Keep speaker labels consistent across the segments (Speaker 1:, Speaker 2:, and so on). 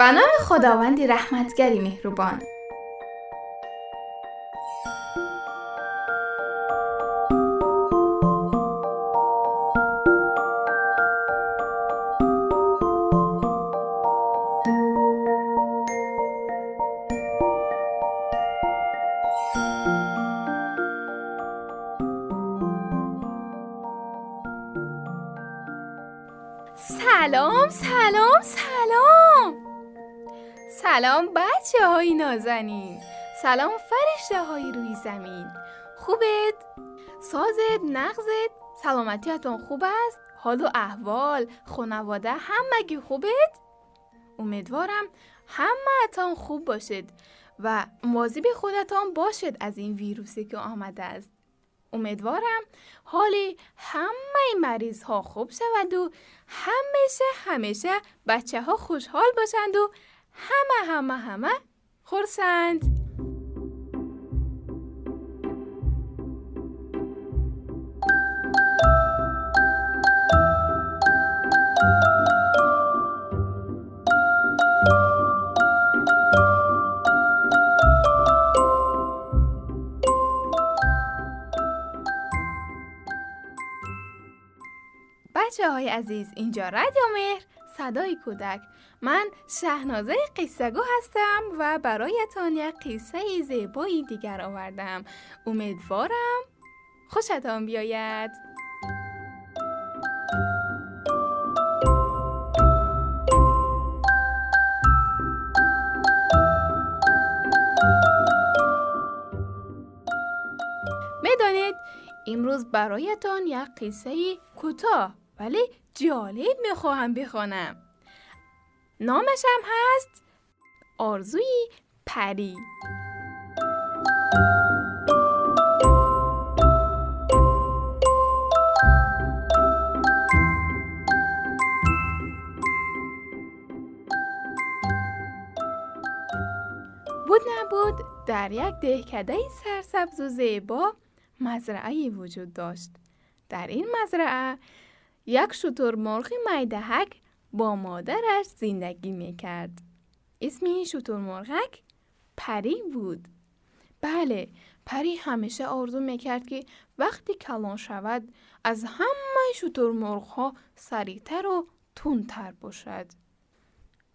Speaker 1: به نام خداوندی رحمتگری مهربان.
Speaker 2: سلام سلام بچه های نازنین، سلام فرشته های روی زمین. خوبت؟ سازت؟ نغزت؟ سلامتیتون خوب است؟ حال و احوال خانواده همگی خوبت؟ امیدوارم همه‌تان خوب باشید و مواظب خودتان باشید از این ویروسی که آمده است. امیدوارم حال همه مریض ها خوب شود و همیشه بچه ها خوشحال باشند و همه خرسند. بچه های عزیز، اینجا رادیو مهر، صدای کودک. من شهنازه قصه گو هستم و برایتان یک قصه زیبایی دیگر آوردم. امیدوارم خوشتان بیاید. میدانید امروز برایتان یک قصه کوتاه ولی جالب میخواهم بخوانم. نامش هم هست آرزوی پری. بود نبود در یک دهکده سرسبز و زیبا مزرعه‌ای وجود داشت. در این مزرعه یک شترمرغ میدهک با مادرش زندگی میکرد. اسم این شترمرغک پری بود. بله، پری همیشه آرزو میکرد که وقتی کلان شود از همه شترمرغ‌ها سریعتر و تندتر باشد.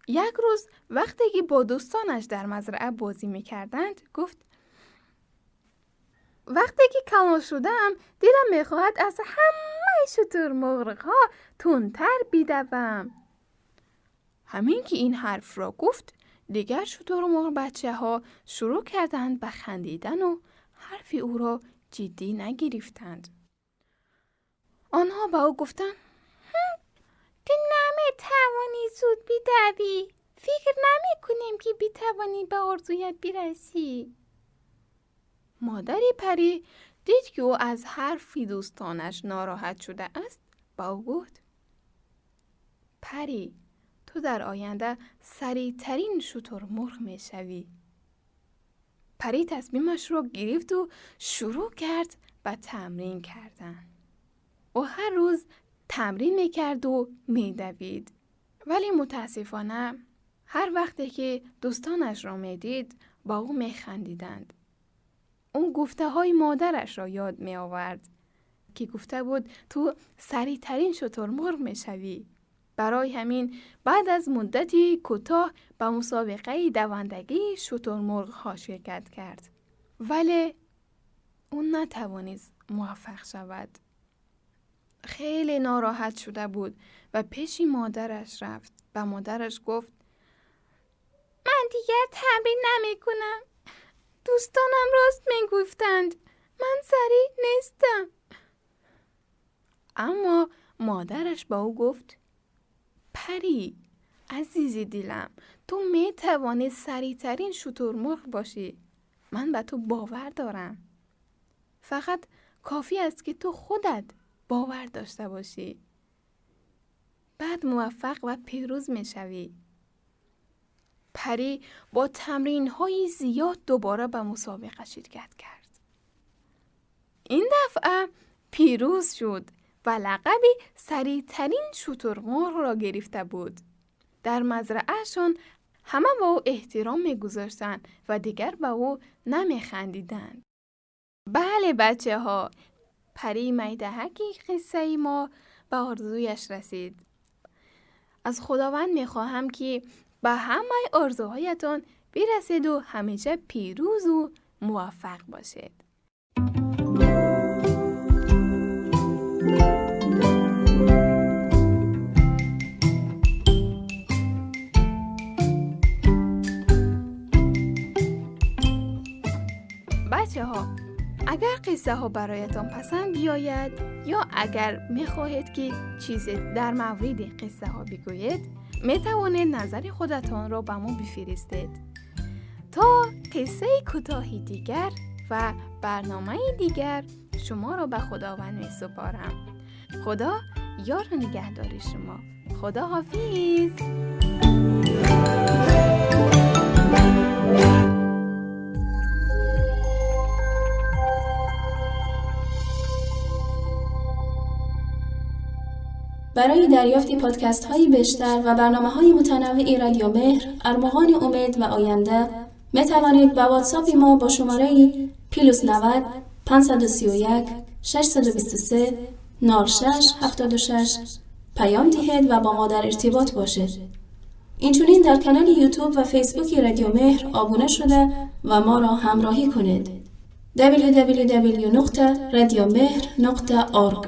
Speaker 2: یک روز وقتی که با دوستانش در مزرعه بازی میکردند گفت: وقتی که کلان شدم دلم میخواهد از همه شترمرغ‌ها تندتر بدوم. همین که این حرف را گفت دیگر شترمرغ بچه ها شروع کردند به خندیدن و حرف او را جدی نگرفتند. آنها به او گفتند: تو نمیتوانی زود بدوی، فکر نمی کنیم که بتوانی به آرزویت برسی. مادر پری دید که او از حرف دوستانش ناراحت شده است، با او گفت: پری، تو در آینده سریعترین شترمرغ می شوی. پری تصمیمش را گرفت و شروع کرد به تمرین کردن. او هر روز تمرین می کرد و می دوید. ولی متاسفانه هر وقتی که دوستانش را می دید با او می خندیدند. اون گفته های مادرش را یاد می آورد که گفته بود تو سریعترین شترمرغ می شوی. برای همین بعد از مدتی کوتاه به مسابقه دوندگی شترمرغ ها شرکت کرد. ولی اون نتوانست موفق شود. خیلی ناراحت شده بود و پیش مادرش رفت. به مادرش گفت: من دیگر تمرین نمی کنم. دوستانم راست می گفتند. من سریع نیستم. اما مادرش با او گفت: پری، عزیزی دلم، تو می توانی سریعترین شترمرغ باشی. من به تو باور دارم. فقط کافی است که تو خودت باور داشته باشی. بعد موفق و پیروز می شوی. پری با تمرین‌های زیاد دوباره به مسابقه شرکت کرد. این دفعه پیروز شد و لقب سریعترین شترمرغ را گرفته بود. در مزرعه‌شان همه به او احترام می‌گذاشتند و دیگر به او نمی‌خندیدند. بله بچه ها، پری میدهک قصه ما به آرزویش رسید. از خداوند می‌خواهم که به همه آرزوهایتان برسید و همیشه پیروز و موفق باشید. بچه ها، اگر قصه ها برایتان پسند بیاید یا اگر می خواهید که چیزی در مورد قصه ها بگویید، می توانید نظر خودتان را به ما بفرستید. تا قصه کوتاهی دیگر و برنامه دیگر شما را به خداوند می سپارم. خدا یار و نگهدار شما. خدا حافظ.
Speaker 3: برای دریافت پادکست هایی بیشتر و برنامه های متنوعی رادیو مهر، ارمغان امید و آینده می توانید با واتساپ ما با شماره +90 531 623 0676 پیام دهید و با ما در ارتباط باشید. اینچنین در کانال یوتیوب و فیسبوک رادیو مهر آبونه شده و ما را همراهی کنید. www.radiomehr.org